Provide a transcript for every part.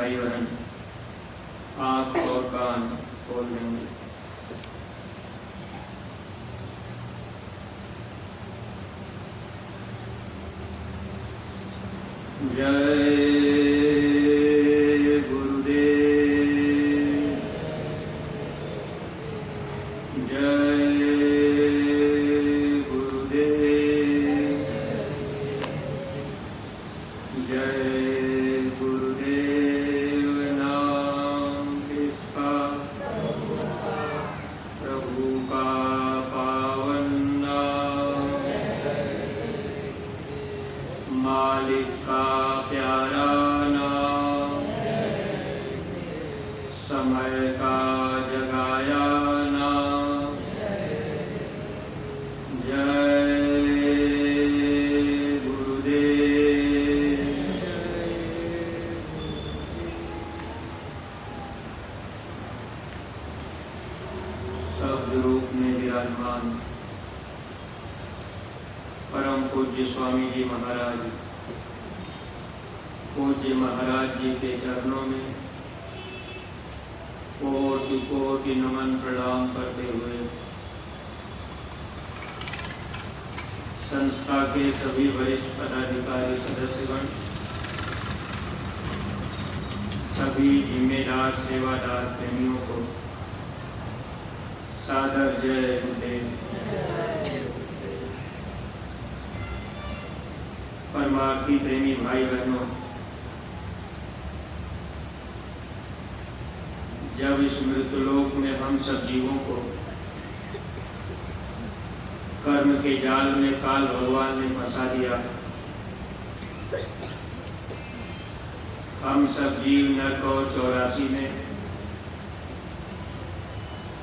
भाई बहन आँख और कान खोल देंगे। जय गुरुदेव, जय गुरुदेव, जय गुरुदेव। नाम किसका? प्रभु का पावन नाम, मालिक का प्यारा नाम, समय का जगाया नाम। जय गुरुदेव। शब्द रूप में विराजमान परम पूज्य स्वामी जी महाराज, पूज्य महाराज जी के चरणों में कोटि कोटि नमन प्रणाम करते हुए संस्था के सभी वरिष्ठ पदाधिकारी सदस्यगण, सभी जिम्मेदार सेवादार प्रेमियों को सादर जय गुरुदेव। परमार्थी प्रेमी भाई बहनों, जब इस मृत्युलोक में हम सब जीवों को कर्म के जाल में काल भगवान ने फंसा दिया, हम सब जीव नरक और 84 में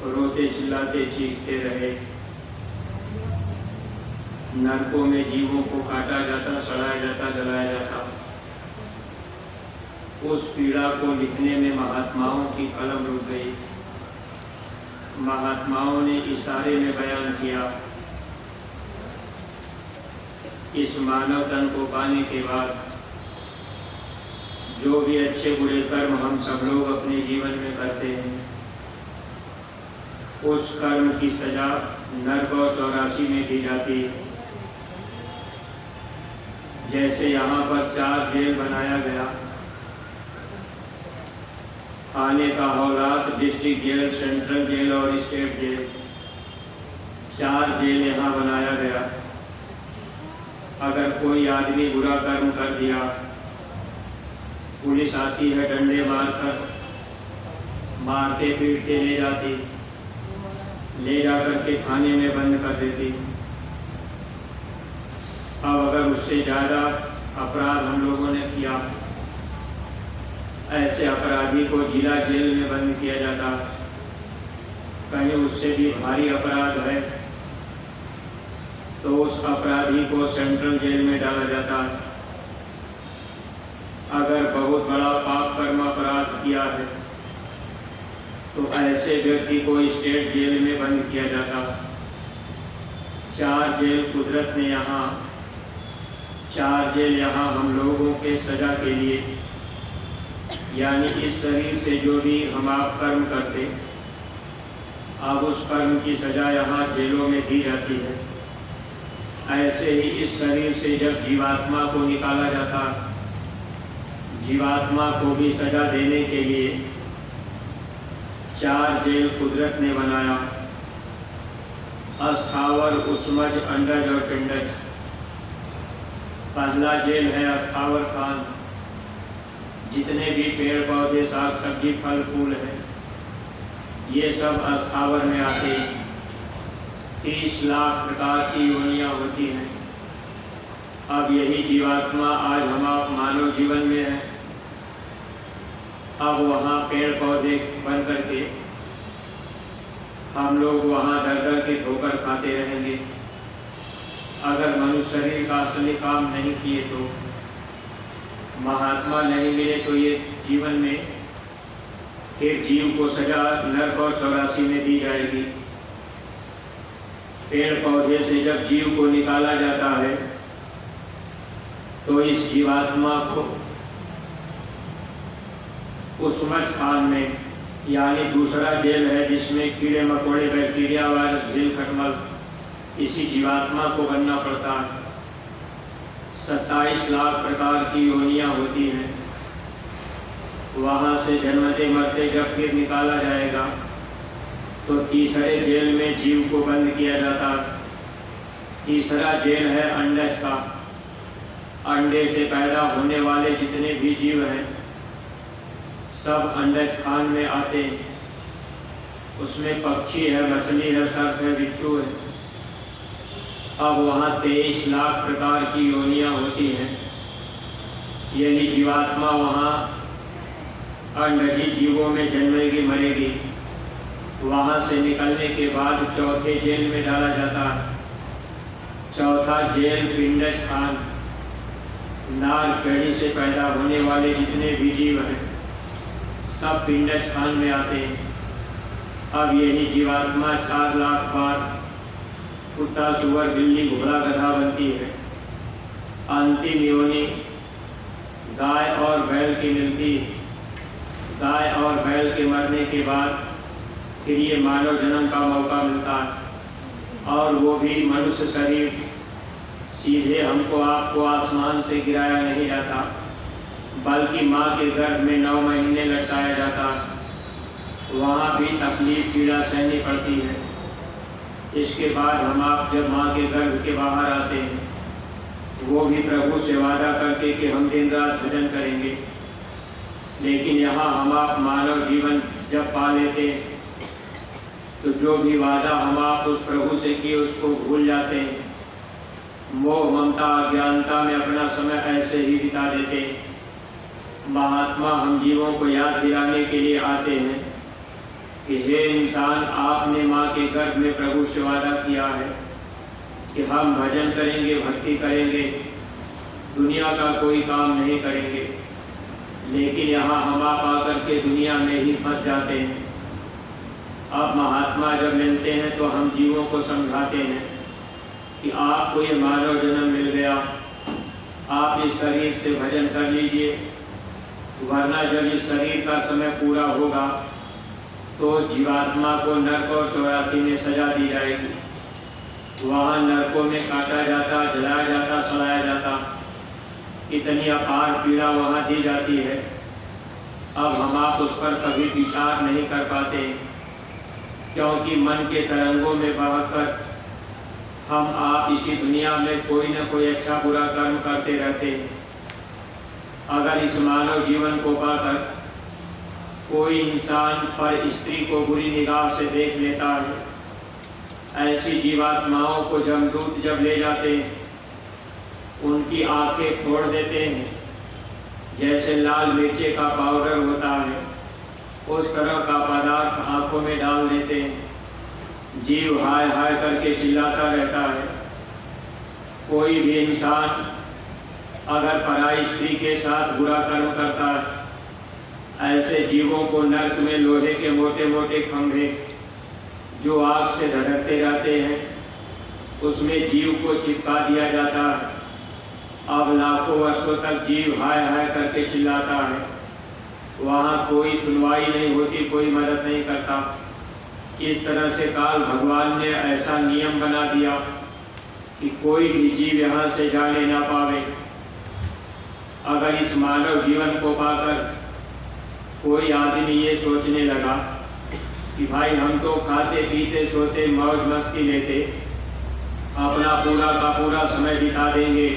रोते चिल्लाते चीखते रहे। नरकों में जीवों को काटा जाता, सड़ाया जाता, जलाया जाता। उस पीड़ा को लिखने में महात्माओं की कलम रुक गई। महात्माओं ने इशारे में बयान किया। इस मानव तन को पाने के बाद जो भी अच्छे बुरे कर्म हम सब लोग अपने जीवन में करते हैं, उस कर्म की सजा नरक और 84 में दी जाती है। जैसे यहाँ पर 4 जेल बनाया गया, थाने का हौलात, डिस्ट्रिक्ट जेल, सेंट्रल जेल और स्टेट जेल, 4 जेल यहाँ बनाया गया। अगर कोई आदमी बुरा कर्म कर दिया, पुलिस आती है, डंडे मारकर मारते पीटते ले जाती, ले जाकर के थाने में बंद कर देती। अब अगर उससे ज़्यादा अपराध हम लोगों ने किया, ऐसे अपराधी को जिला जेल में बंद किया जाता। कहीं उससे भी भारी अपराध है तो उस अपराधी को सेंट्रल जेल में डाला जाता। अगर बहुत बड़ा पाप कर्म अपराध किया है तो ऐसे व्यक्ति को स्टेट जेल में बंद किया जाता। 4 जेल कुदरत ने यहाँ, 4 जेल यहाँ हम लोगों के सजा के लिए, यानी इस शरीर से जो भी हम आप कर्म करते, अब उस कर्म की सजा यहाँ जेलों में दी जाती है। ऐसे ही इस शरीर से जब जीवात्मा को निकाला जाता, जीवात्मा को भी सजा देने के लिए 4 जेल कुदरत ने बनाया। अस्थावर, उस्मज, अंडज और पिंडज। पहला जेल है अस्थावर खान। जितने भी पेड़ पौधे, साग सब्जी, फल फूल हैं, ये सब अस्थावर में आते हैं। 30 लाख प्रकार की योनियाँ होती हैं। अब यही जीवात्मा आज हम आप मानव जीवन में है। अब वहाँ पेड़ पौधे बन करके हम लोग वहाँ दर दर के ठोकर खाते रहेंगे। अगर मनुष्य शरीर का असली काम नहीं किए तो, महात्मा नहीं मिले तो ये जीवन में फिर जीव को सजा नरक और 84 में दी जाएगी। पेड़ पौधे से जब जीव को निकाला जाता है तो इस जीवात्मा को कुसुमच खान में, यानी दूसरा जेल है जिसमें कीड़े मकोड़े, बैक्टीरिया, वायरस, भेल, खटमल इसी जीवात्मा को बनना पड़ता है। 27 लाख प्रकार की योनियां होती हैं। वहाँ से जन्मते मरते जब फिर निकाला जाएगा तो तीसरे जेल में जीव को बंद किया जाता है। तीसरा जेल है अंडज का। अंडे से पैदा होने वाले जितने भी जीव हैं सब अंडज खान में आते हैं। उसमें पक्षी है, मछली है, सर्प है, बिच्छू है। अब वहाँ 23 लाख प्रकार की योनियां होती हैं। यही जीवात्मा वहाँ अंडजी जीवों में जन्मेगी, मरेगी। वहाँ से निकलने के बाद चौथे जेल में डाला जाता है। चौथा जेल पिंडज खान। नार केड़ी से पैदा होने वाले जितने भी जीव हैं सब पिंडज खान में आते हैं। अब यही जीवात्मा 4 लाख बार कुत्ता, सुअर, बिल्ली, घोड़ा, गधा बनती है। अंतिम योनि गाय और बैल की मिलती है। गाय और बैल के मरने के बाद फिर ये मानव जन्म का मौका मिलता है, और वो भी मनुष्य शरीर। सीधे हमको आपको आसमान से गिराया नहीं जाता, बल्कि माँ के गर्भ में 9 महीने लटकाया जाता है। वहाँ भी तकलीफ, पीड़ा सहनी पड़ती है। इसके बाद हम आप जब माँ के गर्भ के बाहर आते हैं, वो भी प्रभु से वादा करके कि हम दिन रात भजन करेंगे। लेकिन यहाँ हम आप मानव जीवन जब पा लेते हैं तो जो भी वादा हम आप उस प्रभु से किए उसको भूल जाते हैं। मोह, ममता, अज्ञानता में अपना समय ऐसे ही बिता देते हैं। महात्मा हम जीवों को याद दिलाने के लिए आते हैं कि हे इंसान, आपने माँ के गर्भ में प्रभु से वादा किया है कि हम भजन करेंगे, भक्ति करेंगे, दुनिया का कोई काम नहीं करेंगे। लेकिन यहाँ हम आप आकर के दुनिया में ही फंस जाते हैं। अब महात्मा जब मिलते हैं तो हम जीवों को समझाते हैं कि आपको ये मानव जन्म मिल गया, आप इस शरीर से भजन कर लीजिए, वरना जब इस शरीर का समय पूरा होगा तो जीवात्मा को नरक और 84 में सजा दी जाएगी। वहाँ नरकों में काटा जाता, जलाया जाता, सड़ाया जाता, इतनी अपार पीड़ा वहाँ दी जाती है। अब हम आप उस पर कभी विचार नहीं कर पाते, क्योंकि मन के तरंगों में बहकर हम आप इसी दुनिया में कोई न कोई अच्छा बुरा कर्म करते रहते हैं। अगर इस मानव जीवन को पाकर कोई इंसान पर स्त्री को बुरी निगाह से देख लेता है, ऐसी जीवात्माओं को जमदूत जब ले जाते हैं उनकी आंखें फोड़ देते हैं। जैसे लाल मिर्चे का पाउडर होता है उस तरह का पदार्थ आंखों में डाल देते हैं। जीव हाय हाय करके चिल्लाता रहता है। कोई भी इंसान अगर पराई स्त्री के साथ बुरा कर्म करता है, ऐसे जीवों को नरक में लोहे के मोटे मोटे खंभे जो आग से धधकते रहते हैं उसमें जीव को चिपका दिया जाता है। अब लाखों वर्षों तक जीव हाय हाय करके चिल्लाता है। वहाँ कोई सुनवाई नहीं होती, कोई मदद नहीं करता। इस तरह से काल भगवान ने ऐसा नियम बना दिया कि कोई भी जीव यहाँ से जाने ना पावे। अगर इस मानव जीवन को पाकर कोई आदमी ये सोचने लगा कि भाई हम तो खाते पीते सोते मौज मस्ती लेते, अपना पूरा का पूरा समय बिता देंगे,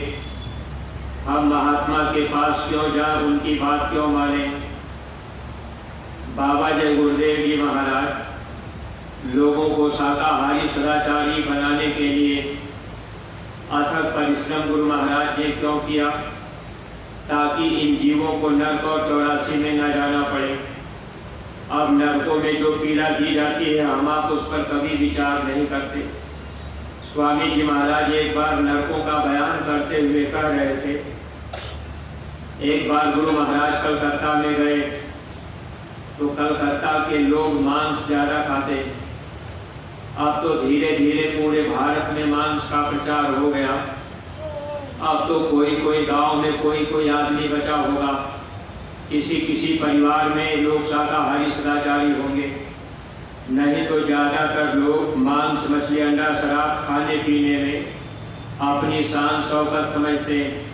हम महात्मा के पास क्यों जाएं, उनकी बात क्यों माने। बाबा जय गुरुदेव जी महाराज लोगों को शाकाहारी सदाचारी बनाने के लिए अथक परिश्रम गुरु महाराज ने क्यों किया, ताकि इन जीवों को नरक और 84 में न जाना पड़े। अब नरकों में जो पीड़ा दी जाती है हम आप उस पर कभी विचार नहीं करते। स्वामी जी महाराज एक बार नरकों का बयान करते हुए कह रहे थे, एक बार गुरु महाराज कलकत्ता में गए तो कलकत्ता के लोग मांस ज़्यादा खाते। अब तो धीरे धीरे पूरे भारत में मांस का प्रचार हो गया। अब तो कोई कोई गांव में कोई कोई आदमी बचा होगा किसी किसी परिवार में लोग शाकाहारी सदाचारी होंगे, नहीं तो ज़्यादातर लोग मांस मछली अंडा शराब खाने पीने में अपनी शान शौकत समझते हैं।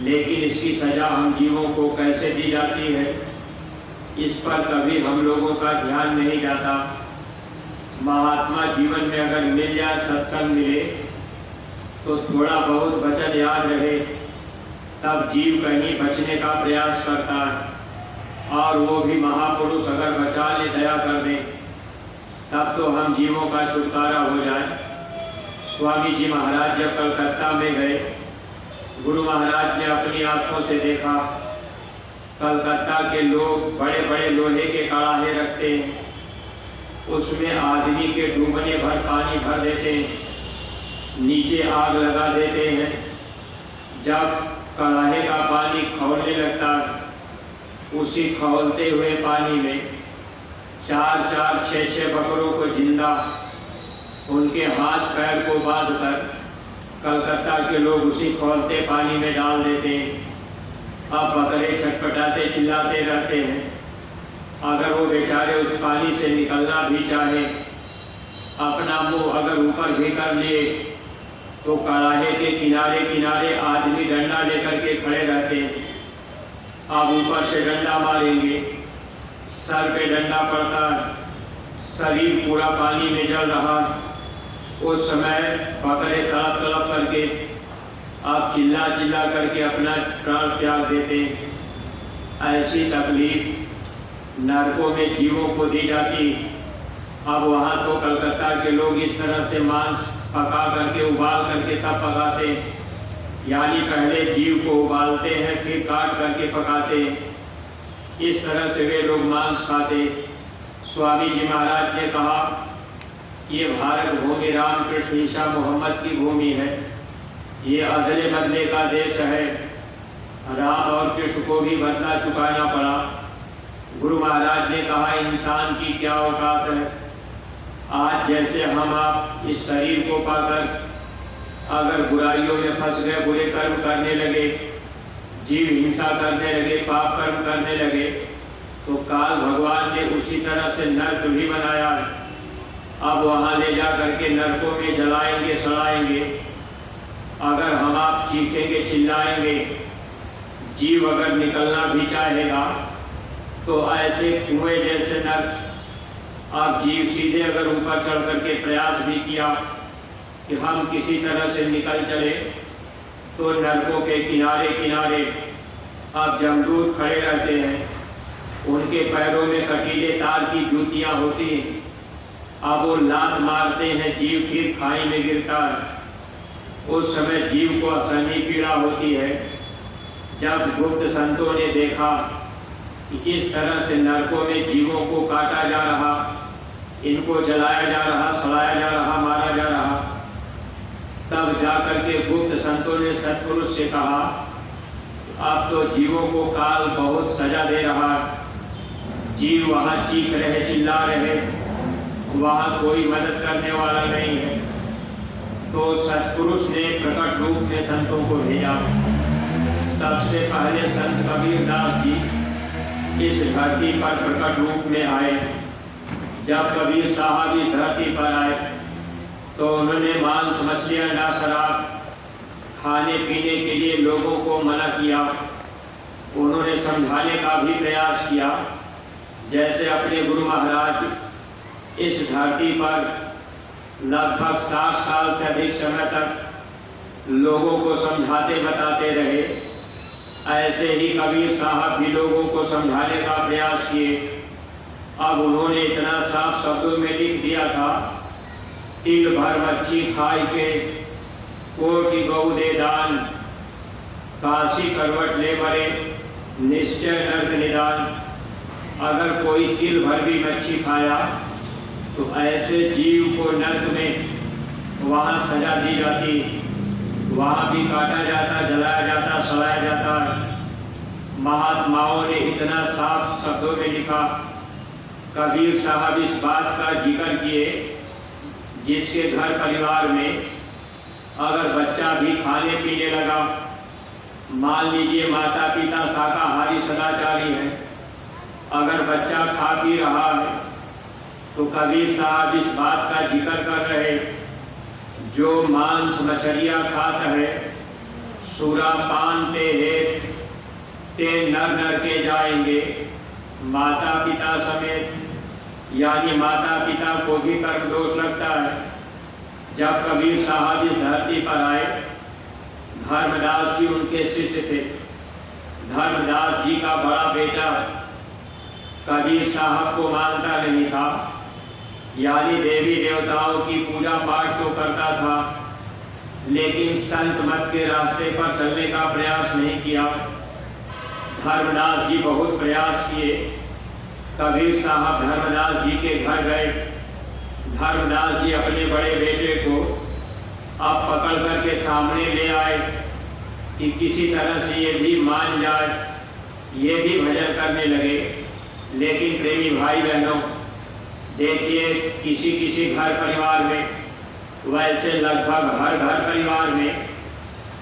लेकिन इसकी सज़ा हम जीवों को कैसे दी जाती है, इस पर कभी हम लोगों का ध्यान नहीं जाता। महात्मा जीवन में अगर मिल जाए, सत्संग मिले, तो थोड़ा बहुत वचन याद रहे, तब जीव कहीं बचने का प्रयास करता है। और वो भी महापुरुष अगर बचा ले, दया कर दे, तब तो हम जीवों का छुटकारा हो जाए। स्वामी जी महाराज जब कलकत्ता में गए, गुरु महाराज ने अपनी आंखों से देखा, कलकत्ता के लोग बड़े बड़े लोहे के कड़ाहे रखते हैं, उसमें आदमी के डूबने भर पानी भर देते हैं, नीचे आग लगा देते हैं। जब कड़ाहे का पानी खौलने लगता है, उसी खौलते हुए पानी में 4-4, 6-6 बकरों को जिंदा उनके हाथ पैर को बांधकर कलकत्ता के लोग उसी खौलते पानी में डाल देते हैं। अब बकरे छटपटाते चिल्लाते रहते हैं। अगर वो बेचारे उस पानी से निकलना भी चाहे, अपना मुंह अगर ऊपर भी कर लिए, तो कड़ाहे के किनारे किनारे आदमी डंडा लेकर के खड़े रहते हैं। अब ऊपर से डंडा मारेंगे, सर पे डंडा पड़ता है, शरीर पूरा पानी में जल रहा। उस समय बकरे तड़प तड़प करके आप चिल्ला चिल्ला करके अपना प्राण त्याग देते। ऐसी तकलीफ नरकों में जीवों को दी जाती। अब वहाँ तो कलकत्ता के लोग इस तरह से मांस पका करके उबाल करके तब पकाते, यानी पहले जीव को उबालते हैं फिर काट करके पकाते। इस तरह से वे लोग मांस खाते। स्वामी जी महाराज ने कहा, ये भारत भूमि राम कृष्ण ईसा मोहम्मद की भूमि है, ये अदले बदले का देश है। राम और कृष्ण को भी बदला चुकाना पड़ा। गुरु महाराज ने कहा, इंसान की क्या औकात है। आज जैसे हम आप इस शरीर को पाकर अगर बुराइयों में फंस गए, बुरे कर्म करने लगे, जीव हिंसा करने लगे, पाप कर्म करने लगे, तो काल भगवान ने उसी तरह से नरक भी बनाया। अब वहाँ ले जा करके नरकों में जलाएंगे, सड़ाएंगे। अगर हम आप चीखेंगे, चिल्लाएंगे, जीव अगर निकलना भी चाहेगा, तो ऐसे कुएं जैसे नरक। आप जीव सीधे अगर ऊपर चढ़ करके प्रयास भी किया कि हम किसी तरह से निकल चले, तो नरकों के किनारे किनारे आप जमदूत खड़े रहते हैं। उनके पैरों में कटीले तार की जूतियां होती हैं। अब वो लात मारते हैं, जीव फिर खाई में गिरता है। उस समय जीव को असहनीय पीड़ा होती है। जब गुप्त संतों ने देखा कि इस तरह से नरकों में जीवों को काटा जा रहा, इनको जलाया जा रहा, सड़ाया जा रहा, मारा जा रहा, तब जाकर के गुप्त संतों ने सत्पुरुष से कहा, अब तो जीवों को काल बहुत सजा दे रहा है। जीव वहाँ चीख रहे, चिल्ला रहे, वहाँ कोई मदद करने वाला नहीं है। तो सत्पुरुष ने प्रकट रूप में संतों को भेजा। सबसे पहले संत कबीरदास जी इस धरती पर प्रकट रूप में आए। जब कबीर साहब इस धरती पर आए, तो उन्होंने मांस मछली अंडा शराब खाने पीने के लिए लोगों को मना किया। उन्होंने समझाने का भी प्रयास किया। जैसे अपने गुरु महाराज इस धरती पर लगभग 60 साल से अधिक समय तक लोगों को समझाते बताते रहे, ऐसे ही कबीर साहब भी लोगों को समझाने का प्रयास किए। अब उन्होंने इतना साफ शब्दों में लिख दिया था, तिल भर मच्छी खाई के कोटि गौ दे दान, काशी करवट ले मरे निश्चय नर्क निदान। अगर कोई तिल भर भी मच्छी खाया, तो ऐसे जीव को नर्क में वहाँ सजा दी जाती, वहाँ भी काटा जाता, जलाया जाता, सड़ाया जाता। महात्माओं ने इतना साफ शब्दों में लिखा। कबीर साहब इस बात का जिक्र किए, जिसके घर परिवार में अगर बच्चा भी खाने पीने लगा, मान लीजिए माता पिता शाकाहारी सदाचारी हैं, अगर बच्चा खा पी रहा है तो कबीर साहब इस बात का जिक्र कर रहे, जो मांस मछलियाँ खाता है सूरा पान ते हेत ते नर नर के जाएंगे, माता पिता समेत। यानी माता पिता को भी कर्म दोष लगता है। जब कबीर साहब इस धरती पर आए, धर्मदास जी उनके शिष्य थे। धर्मदास जी का बड़ा बेटा कबीर साहब को मानता नहीं था, यानी देवी देवताओं की पूजा पाठ तो करता था, लेकिन संत मत के रास्ते पर चलने का प्रयास नहीं किया। धर्मदास जी बहुत प्रयास किए। कबीर साहब धर्मदास जी के घर गए। धर्मदास जी अपने बड़े बेटे को अब पकड़ करके सामने ले आए कि किसी तरह से ये भी मान जाए, ये भी भजन करने लगे। लेकिन प्रेमी भाई बहनों, देखिए किसी किसी घर परिवार में, वैसे लगभग हर घर परिवार में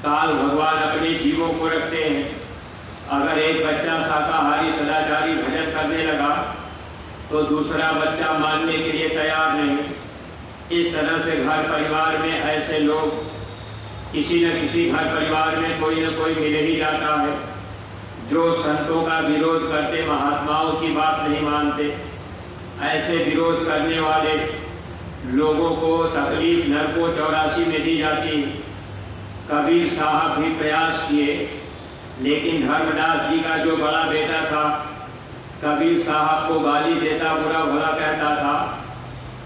काल भगवान अपने जीवों को रखते हैं। अगर एक बच्चा शाकाहारी सदाचारी भजन करने लगा तो दूसरा बच्चा मानने के लिए तैयार नहीं। इस तरह से घर परिवार में ऐसे लोग किसी न किसी घर परिवार में कोई न कोई मिल ही जाता है, जो संतों का विरोध करते, महात्माओं की बात नहीं मानते। ऐसे विरोध करने वाले लोगों को तकलीफ नरकों 84 में दी जाती। कबीर साहब भी प्रयास किए, लेकिन धर्मदास जी का जो बड़ा बेटा था कबीर साहब को गाली देता, बुरा भला कहता था।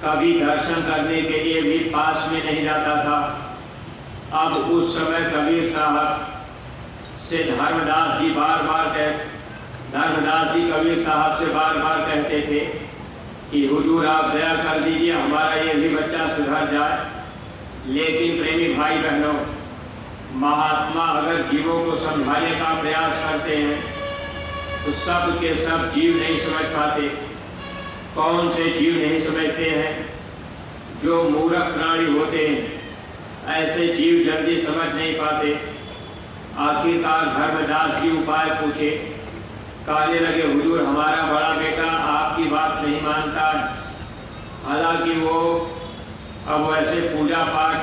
कभी दर्शन करने के लिए भी पास में नहीं जाता था। अब उस समय कबीर साहब से धर्मदास जी कबीर साहब से बार बार कहते थे कि हुजूर आप दया कर दीजिए, हमारा ये भी बच्चा सुधर जाए। लेकिन प्रेमी भाई बहनों, महात्मा अगर जीवों को समझाने का प्रयास करते हैं तो सब के सब जीव नहीं समझ पाते। कौन से जीव नहीं समझते हैं? जो मूर्ख प्राणी होते हैं, ऐसे जीव जल्दी समझ नहीं पाते। आखिरकार धर्मदास जी उपाय पूछे, कहने लगे हुजूर हमारा बड़ा बेटा आपकी बात नहीं मानता है। हालांकि वो अब वैसे पूजा पाठ,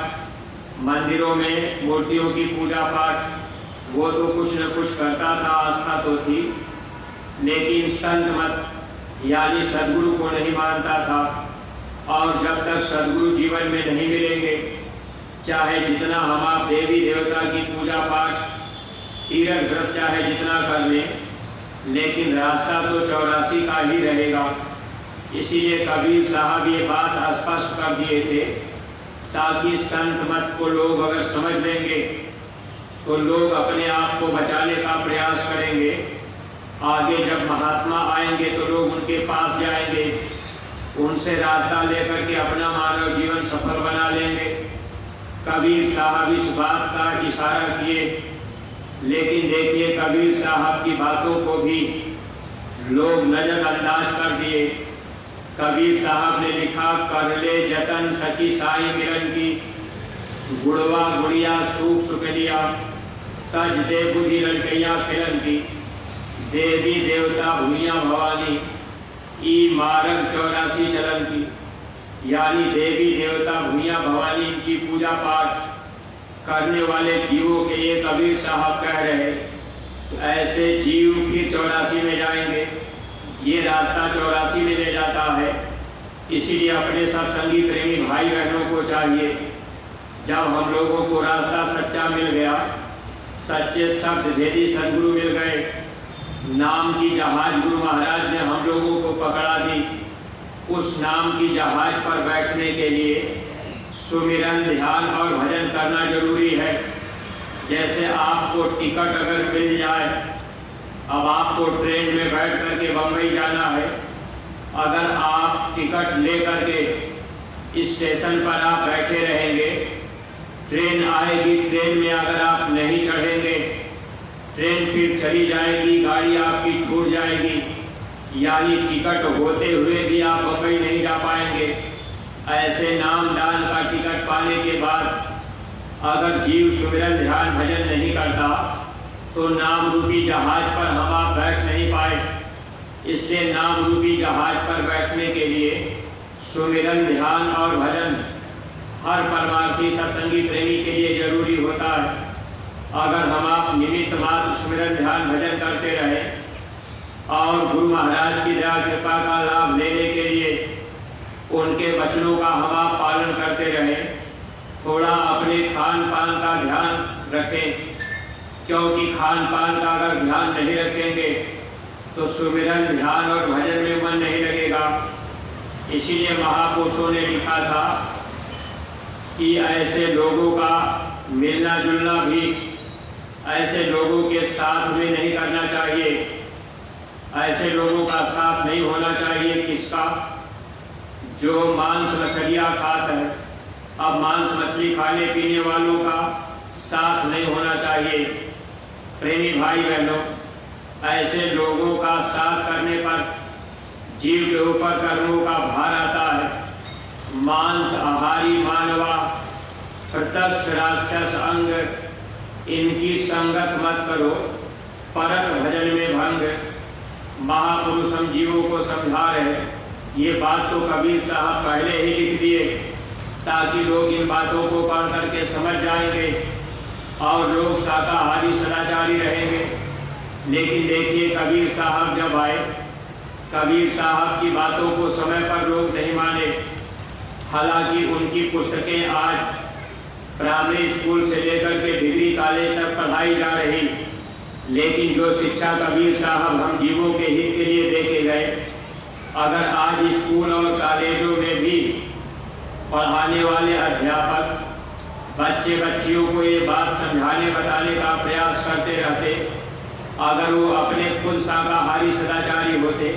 मंदिरों में मूर्तियों की पूजा पाठ वो तो कुछ न कुछ करता था, आस्था तो थी, लेकिन संत मत यानी सदगुरु को नहीं मानता था। और जब तक सदगुरु जीवन में नहीं मिलेंगे, चाहे जितना हम आप देवी देवता की पूजा पाठ, तीर्थ व्रत चाहे जितना कर लें, लेकिन रास्ता तो 84 का ही रहेगा। इसीलिए कबीर साहब ये बात स्पष्ट कर दिए थे, ताकि संत मत को लोग अगर समझ लेंगे तो लोग अपने आप को बचाने का प्रयास करेंगे। आगे जब महात्मा आएंगे तो लोग उनके पास जाएंगे, उनसे रास्ता लेकर के अपना मानव जीवन सफल बना लेंगे। कबीर साहब इस बात का इशारा किए, लेकिन देखिए कबीर साहब की बातों को भी लोग नजरअंदाज कर दिए। कबीर साहब ने लिखा, कर ले जतन सखी साई मिलन की, गुड़वा गुड़िया सूख सुकलिया, तज दे बुद्धि लड़कैया फिरन की, देवी देवता भूया भवानी, ई मार्ग 84 चलन की। यानी देवी देवता भूया भवानी की पूजा पाठ करने वाले जीवों के लिए कबीर साहब कह रहे, तो ऐसे जीव फिर 84 में जाएंगे। ये रास्ता 84 में ले जाता है। इसीलिए अपने सत्संगी प्रेमी भाई बहनों को चाहिए, जब हम लोगों को रास्ता सच्चा मिल गया, सच्चे शब्द भेदी सदगुरु मिल गए, नाम की जहाज गुरु महाराज ने हम लोगों को पकड़ा दी, उस नाम की जहाज पर बैठने के लिए सुमिरन, ध्यान और भजन करना जरूरी है। जैसे आपको टिकट अगर मिल जाए, अब आपको ट्रेन में बैठ करके बम्बई जाना है, अगर आप टिकट ले करके स्टेशन पर आप बैठे रहेंगे, ट्रेन आएगी, ट्रेन में अगर आप नहीं चढ़ेंगे, ट्रेन फिर चली जाएगी, गाड़ी आपकी छूट जाएगी, यानी टिकट होते हुए भी आप बम्बई नहीं जा पाएंगे। ऐसे नाम दान का टिकट पाने के बाद अगर जीव सुमिरन ध्यान भजन नहीं करता तो नाम रूपी जहाज पर हम आप बैठ नहीं पाए। इसलिए नाम रूपी जहाज पर बैठने के लिए सुमिरन, ध्यान और भजन हर परमार्थी सत्संगी प्रेमी के लिए जरूरी होता है। अगर हम आप निमित्त मात्र सुमिरन, ध्यान, भजन करते रहे और गुरु महाराज की दया कृपा का लाभ लेने के लिए उनके वचनों का हम आप पालन करते रहे, थोड़ा अपने खान पान का ध्यान रखें, क्योंकि खान पान का अगर ध्यान नहीं रखेंगे तो सुमिरन, ध्यान और भजन में मन नहीं लगेगा। इसीलिए महापुरुषों ने लिखा था कि ऐसे लोगों का मिलना जुलना भी ऐसे लोगों के साथ में नहीं करना चाहिए। ऐसे लोगों का साथ नहीं होना चाहिए। किसका? जो मांस मछलियाँ खाता है। अब मांस मछली खाने पीने वालों का साथ नहीं होना चाहिए। प्रेमी भाई बहनों, ऐसे लोगों का साथ करने पर जीव के ऊपर कर्मों का भार आता है। मांस आहारी मानवा प्रत्यक्ष राक्षस अंग, इनकी संगत मत करो, परत भजन में भंग। महापुरुष हम जीवों को समझा रहे। ये बात तो कबीर साहब पहले ही लिख दिए ताकि लोग इन बातों को पढ़ करके समझ जाएंगे और लोग शाकाहारी सदाचारी रहेंगे। लेकिन देखिए, कबीर साहब जब आए, कबीर साहब की बातों को समय पर लोग नहीं माने। हालांकि उनकी पुस्तकें आज प्राइमरी स्कूल से लेकर के डिग्री कॉलेज तक पढ़ाई जा रही, लेकिन जो शिक्षा कबीर साहब हम जीवों के हित के लिए देके गए, अगर आज स्कूल और कॉलेजों में भी पढ़ाने वाले अध्यापक बच्चे बच्चियों को ये बात समझाने बताने का प्रयास करते रहते, अगर वो अपने खुद शाकाहारी सदाचारी होते,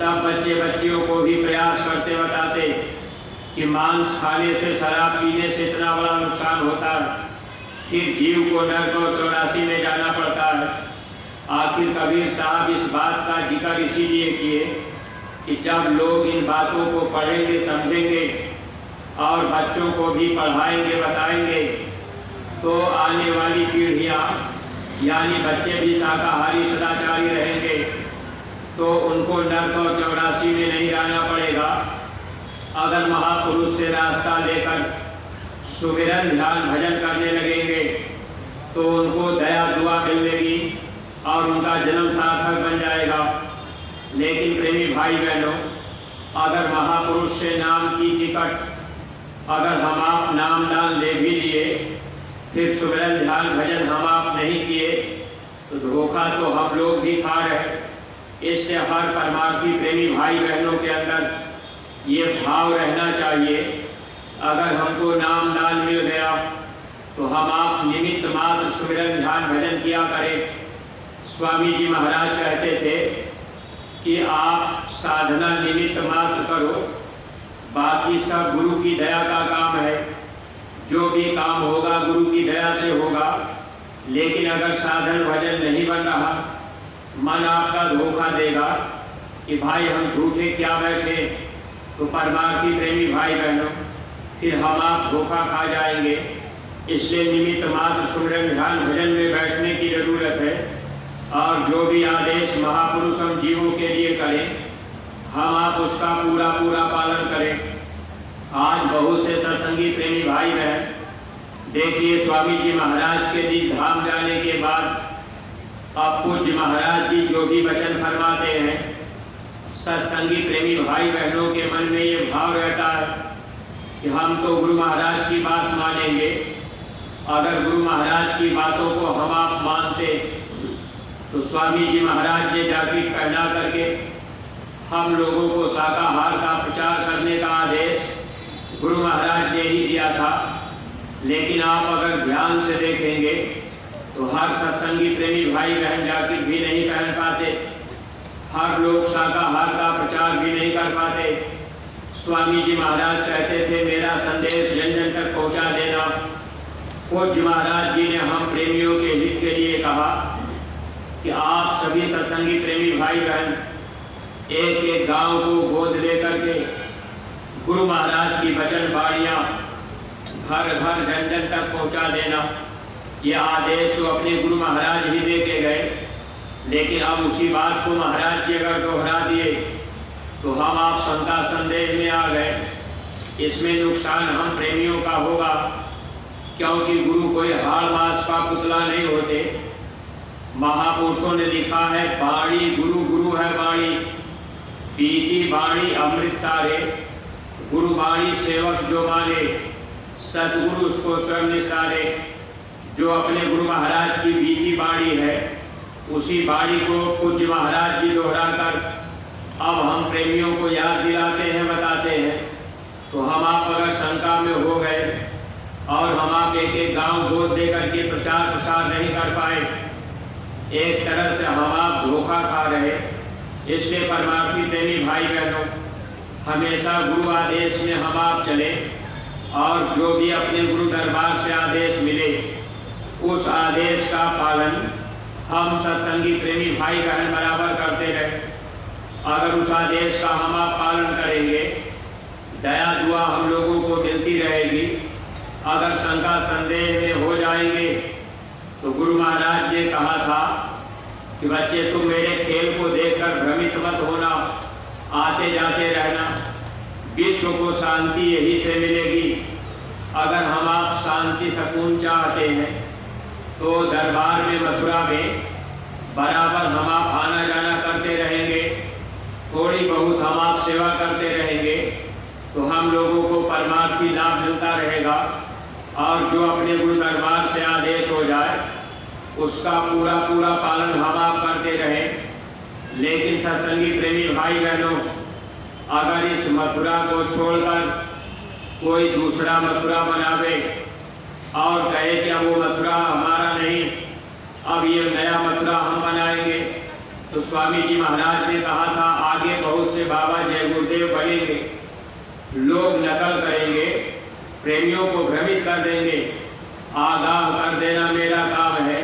तब बच्चे बच्चियों को भी प्रयास करते बताते कि मांस खाने से, शराब पीने से इतना बड़ा नुकसान होता है, फिर जीव को नरक और 84 में जाना पड़ता है। आखिर कबीर साहब इस बात का जिक्र इसीलिए किए कि जब लोग इन बातों को पढ़ेंगे, समझेंगे और बच्चों को भी पढ़ाएंगे, बताएंगे, तो आने वाली पीढ़ियाँ यानी बच्चे भी शाकाहारी सदाचारी रहेंगे, तो उनको नरक और 84 में नहीं जाना पड़ेगा। अगर महापुरुष से रास्ता लेकर सुमिरन, ध्यान, भजन करने लगेंगे तो उनको दया दुआ मिलेगी और उनका जन्म सार्थक बन जाएगा। लेकिन प्रेमी भाई बहनों, अगर महापुरुष से नाम की टिकट अगर हम आप नाम दान ले भी लिए, फिर सुमिरन, ध्यान, भजन हम आप नहीं किए, तो धोखा तो हम लोग भी खा रहे। इसलिए हर परमार्थी प्रेमी भाई बहनों के अंदर ये भाव रहना चाहिए, अगर हमको नाम दान मिल गया तो हम आप निमित्त मात्र सुमिरन, ध्यान, भजन किया करें। स्वामी जी महाराज कहते थे कि आप साधना निमित्त मात्र करो, बाकी सब गुरु की दया का काम है। जो भी काम होगा गुरु की दया से होगा। लेकिन अगर साधन भजन नहीं बन रहा, मन आपका धोखा देगा कि भाई हम झूठे क्या बैठे, तो परमार्थी प्रेमी भाई बहनों, फिर हम आप धोखा खा जाएंगे। इसलिए निमित्त मात्र सुमिरन, ध्यान, भजन में बैठने की जरूरत है और जो भी आदेश महापुरुष हम जीवों के लिए करें, हम आप उसका पूरा पूरा पालन करें। आज बहुत से सत्संगी प्रेमी भाई बहन, देखिए स्वामी जी महाराज के निज धाम जाने के बाद अब पूज्य महाराज जी जो भी वचन फरमाते हैं, सत्संगी प्रेमी भाई बहनों के मन में ये भाव रहता है कि हम तो गुरु महाराज की बात मानेंगे। अगर गुरु महाराज की बातों को हम आप मानते तो स्वामी जी महाराज ने जैकेट पहना करके हम लोगों को शाकाहार का प्रचार करने का आदेश गुरु महाराज ने ही दिया था। लेकिन आप अगर ध्यान से देखेंगे तो हर सत्संगी प्रेमी भाई बहन जैकेट भी नहीं पहन पाते, हर लोग शाकाहार का प्रचार भी नहीं कर पाते। स्वामी जी महाराज कहते थे मेरा संदेश जन जन तक पहुंचा देना। पूज्य महाराज जी ने हम प्रेमियों के हित के लिए कहा कि आप सभी सत्संगी प्रेमी भाई बहन एक एक गांव को गोद लेकर के गुरु महाराज की वचन बाणियाँ घर घर जन जन तक पहुंचा देना। ये आदेश तो अपने गुरु महाराज ही दे के गए, लेकिन अब उसी बात को महाराज जी अगर दोहरा दिए तो हम आप शंका संदेह में आ गए। इसमें नुकसान हम प्रेमियों का होगा, क्योंकि गुरु कोई हाड़ मास का पुतला नहीं होते। महापुरुषों ने लिखा है, बाणी गुरु गुरु है बाणी, पीती बाणी अमृत सारे, गुरु बाणी सेवक जो माने, सदगुरु उसको स्वयं निस्तारे। जो अपने गुरु महाराज की बीती बाणी है, उसी बाणी को पूज्य महाराज जी दोहराकर अब हम प्रेमियों को याद दिलाते हैं, बताते हैं। तो हम आप अगर शंका में हो गए और हम आप एक एक गांव गोद दे करके प्रचार प्रसार नहीं कर पाए, एक तरह से हम आप धोखा खा रहे। इसलिए परमार्थी प्रेमी भाई बहनों, हमेशा गुरु आदेश में हम आप चले और जो भी अपने गुरु दरबार से आदेश मिले उस आदेश का पालन हम सत्संगी प्रेमी भाई बहन बराबर करते रहे। अगर उस आदेश का हम आप पालन करेंगे, दया दुआ हम लोगों को मिलती रहेगी। अगर शंका संदेह में हो जाएंगे तो गुरु महाराज ने कहा था कि बच्चे तुम मेरे खेल को देखकर भ्रमित मत होना, आते जाते रहना, विश्व को शांति यही से मिलेगी। अगर हम आप शांति सुकून चाहते हैं तो दरबार में मथुरा में बराबर हम आप आना जाना करते रहेंगे, थोड़ी बहुत हम आप सेवा करते रहेंगे तो हम लोगों को परमार्थी लाभ मिलता रहेगा। और जो अपने गुरु दरबार से आदेश हो जाए उसका पूरा पूरा पालन हम आप करते रहें। लेकिन सत्संगी प्रेमी भाई बहनों, अगर इस मथुरा को छोड़कर कोई दूसरा मथुरा बनावे और कहे कि अब वो मथुरा हमारा नहीं, अब ये नया मथुरा हम बनाएंगे, तो स्वामी जी महाराज ने कहा था आगे बहुत से बाबा जय गुरुदेव बनेंगे, लोग नकल करेंगे, प्रेमियों को भ्रमित कर देंगे। आगाह कर देना मेरा काम है।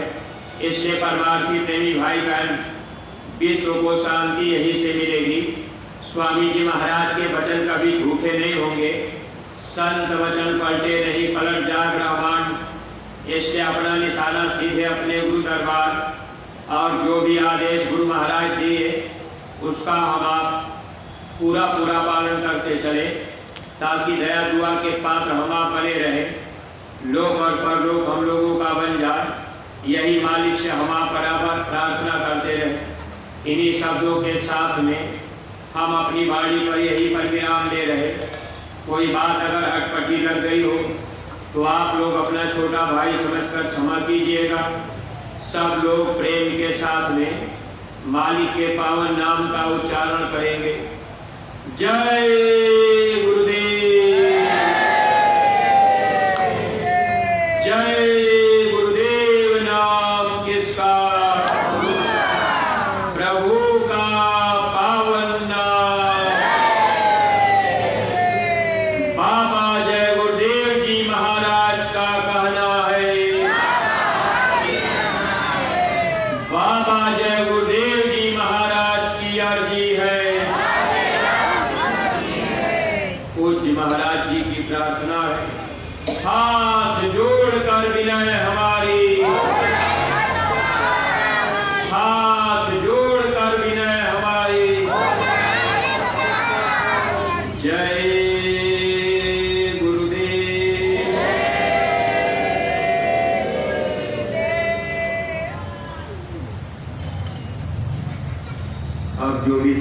इसलिए परमार्थी प्रेमी भाई बहन, विश्व को शांति यही से मिलेगी। स्वामी जी महाराज के वचन कभी झूठे नहीं होंगे, संत वचन पलटे नहीं, पलट जाग ब्रह्मांड। इसलिए अपना निशाना सीधे अपने गुरु दरबार और जो भी आदेश गुरु महाराज दिए उसका हम आप पूरा पूरा पालन करते चले, ताकि दया दुआ के पात्र हम आप बने रहे, लोक और परलोक हम लोगों का बन जाए। यही मालिक से हम आप बराबर प्रार्थना करते रहे। इन्हीं शब्दों के साथ में हम अपनी वाणी पर यही पर विराम ले रहे। कोई बात अगर अटपटी लग गई हो तो आप लोग अपना छोटा भाई समझकर क्षमा कीजिएगा। सब लोग प्रेम के साथ में मालिक के पावन नाम का उच्चारण करेंगे। जय गुरुदेव, जय गुरुदेव। नाम किसका? प्रभु का पावन नाम। बाबा जय गुरुदेव जी महाराज का कहना है, बाबा जय गुरुदेव जी महाराज की अर्जी है। पूज्य महाराज जी की प्रार्थना है, हाथ जोड़कर विनय हमारी, हाथ जोड़कर विनय हमारी। जय गुरुदेव। अब जो भी